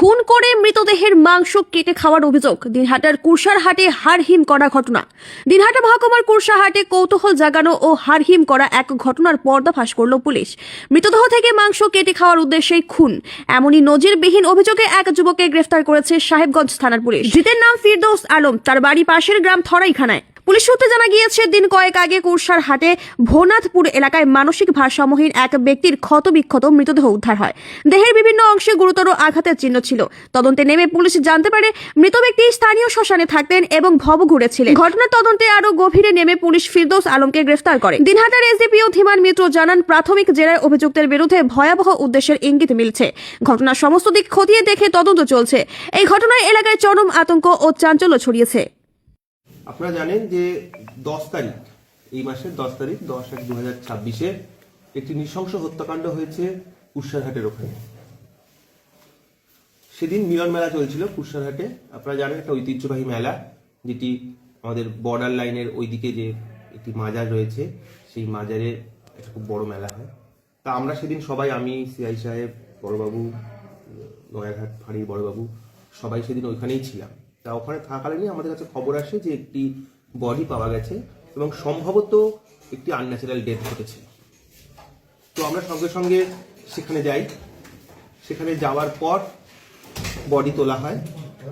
খুন করে মৃতদেহের মাংস কেটে খাওয়ার অভিযোগ। দিনহাটার কুরসারহাটে হাড়হিম করা ঘটনা। দিনহাটা মহকুমার কুরসারহাটে কৌতূহল জাগানো ও হাড়হিম করা এক ঘটনার পর্দাফাশ করল পুলিশ। মৃতদেহ থেকে মাংস কেটে খাওয়ার উদ্দেশ্যেই খুন, এমনই নজিরবিহীন অভিযোগে এক যুবককে গ্রেফতার করেছে সাহেবগঞ্জ থানার পুলিশ। ধৃতের নাম ফিরদৌস আলম, তার বাড়ি পাশের গ্রাম থরাইখানায়। পুলিশ সূত্রে জানা গিয়েছে, দিন কয়েক আগে কুরসারহাটে ভোনাথপুর এলাকায় মানসিক ভারসাম্যহীন এক ব্যক্তির ক্ষতবিক্ষত মৃতদেহ উদ্ধার হয়। দেহের বিভিন্ন অংশে গুরুতর আঘাতের চিহ্ন ছিল। তদন্তে নেমে পুলিশ জানতে পারে মৃত ব্যক্তি স্থানীয় শ্মশানে থাকতেন এবং ভবঘুরে ছিলেন। ঘটনার তদন্তে আরো গভীরে নেমে পুলিশ ফিরদৌস আলমকে গ্রেফতার করে। দিনহাটার এসডিপিও ধীমান মিত্র জানান, প্রাথমিক জেরায় অভিযুক্তের বিরুদ্ধে ভয়াবহ উদ্দেশ্যের ইঙ্গিত মিলছে। ঘটনার সমস্ত দিক খতিয়ে দেখে তদন্ত চলছে। এই ঘটনায় এলাকায় চরম আতঙ্ক ও চাঞ্চল্য ছড়িয়েছে। আপনারা জানেন যে 10 তারিখ, এই মাসের 10 তারিখ 10/1/2026 একটি নৃশংস হত্যাকাণ্ড হয়েছে কুরসারহাটের ওখানে। সেদিন মিলন মেলা চলছিল কুরসারহাটে। আপনারা জানেন একটা ঐতিহ্যবাহী মেলা, যেটি আমাদের বর্ডার লাইনের ওইদিকে যে একটি মাজার রয়েছে, সেই মাজারে একটা খুব বড় মেলা হয়। তা আমরা সেদিন সবাই, আমি, সিআই সাহেব, বড়বাবু, নয়ারহাট ফাঁড়ির বড়বাবু, সবাই সেদিন ওইখানেই ছিলাম। তা ওখানে থাকাকালীনই আমাদের কাছে খবর আসে যে একটি বডি পাওয়া গেছে এবং সম্ভবত একটি আনন্যাচারাল ডেথ ঘটেছে। তো আমরা সঙ্গে সঙ্গে সেখানে যাই। সেখানে যাওয়ার পর বডি তোলা হয়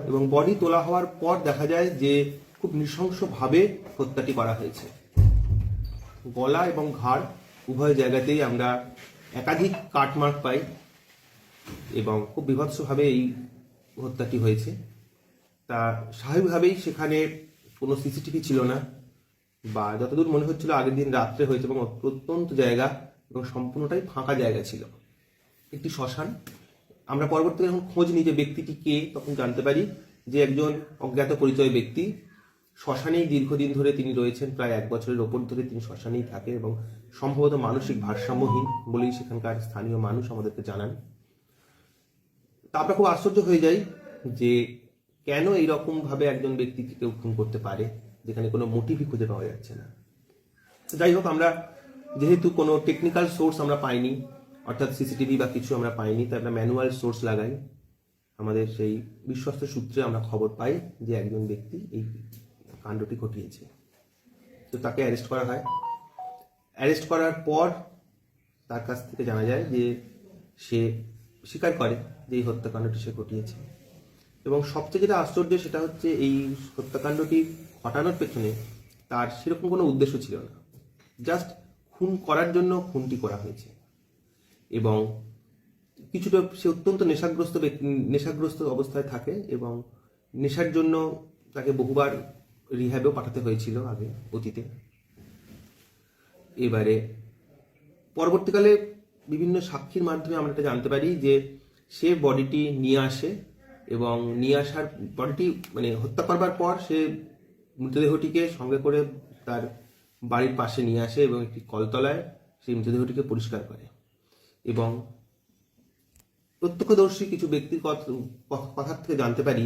এবং বডি তোলা হওয়ার পর দেখা যায় যে খুব নৃশংসভাবে হত্যাটি করা হয়েছে। গলা এবং ঘাড় উভয় জায়গাতেই আমরা একাধিক কাটমার্ক পাই এবং খুব বীভৎসভাবে এই হত্যাটি হয়েছে। তা স্বাভাবিকভাবেই সেখানে কোনো সিসিটিভি ছিল না, বা যতদূর মনে হচ্ছিল আগের দিন রাত্রে হয়েছে এবং প্রত্যন্ত জায়গা এবং সম্পূর্ণটাই ফাঁকা জায়গা ছিল, একটি শ্মশান। আমরা পরবর্তীতে যখন খোঁজ নিই যে ব্যক্তিটি কে, তখন জানতে পারি যে একজন অজ্ঞাত পরিচয় ব্যক্তি। শ্মশানেই দীর্ঘদিন ধরে তিনি রয়েছেন, প্রায় 1 বছরের ওপর ধরে তিনি শ্মশানেই থাকে এবং সম্ভবত মানসিক ভারসাম্যহীন বলেই সেখানকার স্থানীয় মানুষ আমাদেরকে জানান। তা আমরা খুব আশ্চর্য হয়ে যাই যে কেন এইরকম ভাবে একজন ব্যক্তিকে কেউ খুন করতে পারে, যেখানে কোনো মোটিভই খুঁজে পাওয়া যাচ্ছে না। যাই হোক, আমরা যেহেতু কোনো টেকনিক্যাল সোর্স আমরা পাইনি, অর্থাৎ সিসিটিভি বা কিছু আমরা পাইনি, তাই আমরা ম্যানুয়াল সোর্স লাগাই। আমাদের সেই বিশ্বস্ত সূত্রে আমরা খবর পাই যে একজন ব্যক্তি এই কাণ্ডটি ঘটিয়েছে। তো তাকে অ্যারেস্ট করা হয়। অ্যারেস্ট করার পর তার কাছ থেকে জানা যায় যে সে স্বীকার করে যে এই হত্যাকাণ্ডটি সে ঘটিয়েছে। এবং সবচেয়ে যেটা আশ্চর্য সেটা হচ্ছে, এই হত্যাকাণ্ডটি ঘটানোর পেছনে তার সেরকম কোনো উদ্দেশ্য ছিল না, জাস্ট খুন করার জন্য খুনটি করা হয়েছে। এবং কিছুটা সে অত্যন্ত নেশাগ্রস্ত অবস্থায় থাকে এবং নেশার জন্য তাকে বহুবার রিহ্যাবেও পাঠাতে হয়েছিল আগে অতীতে। এবারে পরবর্তীকালে বিভিন্ন সাক্ষীর মাধ্যমে আমরা এটা জানতে পারি যে সে বডিটি নিয়ে আসে এবং নিয়ে আসার বডিটি মানে হত্যা করবার পর সে মৃতদেহটিকে সঙ্গে করে তার বাড়ির পাশে নিয়ে আসে এবং একটি কলতলায় সেই মৃতদেহটিকে পরিষ্কার করে। এবং প্রত্যক্ষদর্শী কিছু ব্যক্তির কথা থেকে জানতে পারি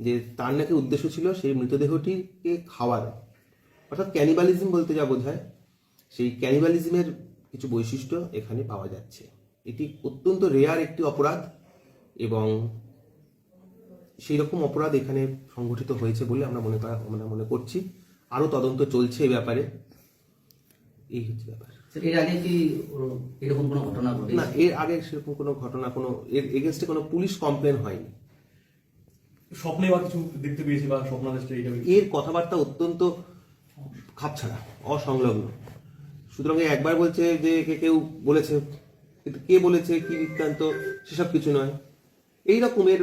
যে তার নাকি উদ্দেশ্য ছিল সেই মৃতদেহটিকে খাওয়ার, অর্থাৎ ক্যানিবালিজম বলতে যা বোঝায়, সেই ক্যানিবালিজমের কিছু বৈশিষ্ট্য এখানে পাওয়া যাচ্ছে। এটি অত্যন্ত রেয়ার একটি অপরাধ এবং সেই রকম অপরাধ এখানে সংঘটিত হয়েছে বলে আমরা মনে করছি। আরো তদন্ত চলছে এই ব্যাপারে। এই হচ্ছে ব্যাপার। এর আগে কি এরকম কোনো ঘটনা ঘটেছে? না, এর আগে সেরকম কোনো ঘটনা, কোনো এর এগেইনস্টে কোনো পুলিশ কমপ্লেন হয়নি। স্বপ্নে বা কিছু দেখতে পেয়েছি বা স্বপ্নাদেশটা এটা এর কথাবার্তা অত্যন্ত খাপছাড়া, অসংলগ্ন। সুতরাং একবার বলছে যে কেউ বলেছে, কিন্তু কে বলেছে, কি বৃত্তান্ত, সেসব কিছু নয়। এই রকমের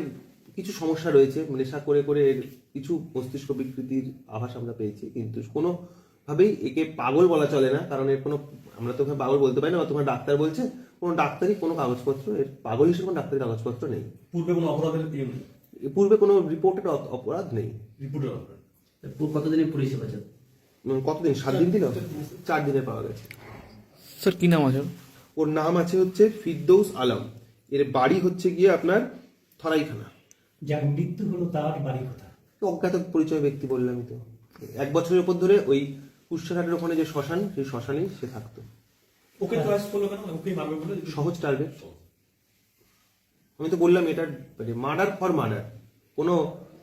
কিছু সমস্যা রয়েছে। নেশা করে করে এর কিছু মস্তিষ্ক বিকৃতির আভাস আমরা পেয়েছি, কিন্তু কোনোভাবেই একে পাগল বলা চলে না, কারণ এর কোনো, আমরা তো পাগল বলতে পারি না, বা তোমার ডাক্তার বলছে, কোনো ডাক্তারই কোনো কাগজপত্র, এর পাগল হিসেবে কোনো ডাক্তারি কাগজপত্র নেই। পূর্বে কোনো অপরাধের পূর্বে কোনো রিপোর্টেড অপরাধ নেই। রিপোর্টের অপরাধ কতদিনে পুলিশ হেফাজত? কতদিন? 7 দিন দিল, 4 দিনে পাওয়া গেছে। স্যার কি নাম আছে? ওর নাম আছে হচ্ছে ফিরদৌস আলম। এর বাড়ি হচ্ছে গিয়ে আপনার থরাইখানা। যার মৃত্যু হলো তার বাড়ি কোথায়? অজ্ঞাত পরিচয় ব্যক্তি বললামই তো। 1 বছরের উপর ধরে ওই কুরসারহাটের ওখানে যে শ্মশান, সেই শ্মশানেই সে থাকতো। ওকে চয়েস করলো কেন? ওকে মারবে বলে? সহজ টার্গেট। আমি তো বললাম এটা মার্ডার ফর মার্ডার, কোনো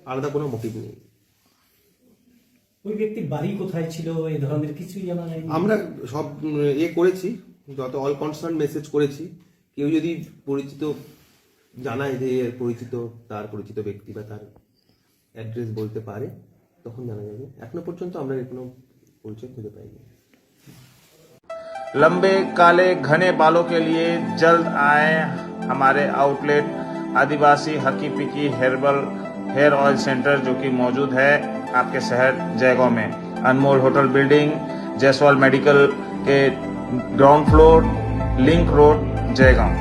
আলাদা কোনো মোটিভ নেই। ওই ব্যক্তির বাড়ি কোথায় ছিল এই ধরনের কিছুই জানা যায় আমরা সব করেছি, যত অল কনসার্ন মেসেজ করেছি। কেউ যদি পরিচিত জানায় যে এর পরিচিত, তার পরিচিত ব্যক্তি বা তার অ্যাড্রেস বলতে পারে, তখন জানা যাবে। এখনো পর্যন্ত আমরা এর কোনো পরিচয় খুঁজে পাইনি। लंबे काले घने बालों के लिए जल्द आए हमारे आउटलेट आदिवासी हकी पिकी हेर्बल हेयर ऑयल सेंटर, जो कि मौजूद है आपके शहर जयगांव में, अनमोल होटल बिल्डिंग, जयसवाल मेडिकल के ground floor, link road, Jaigaon.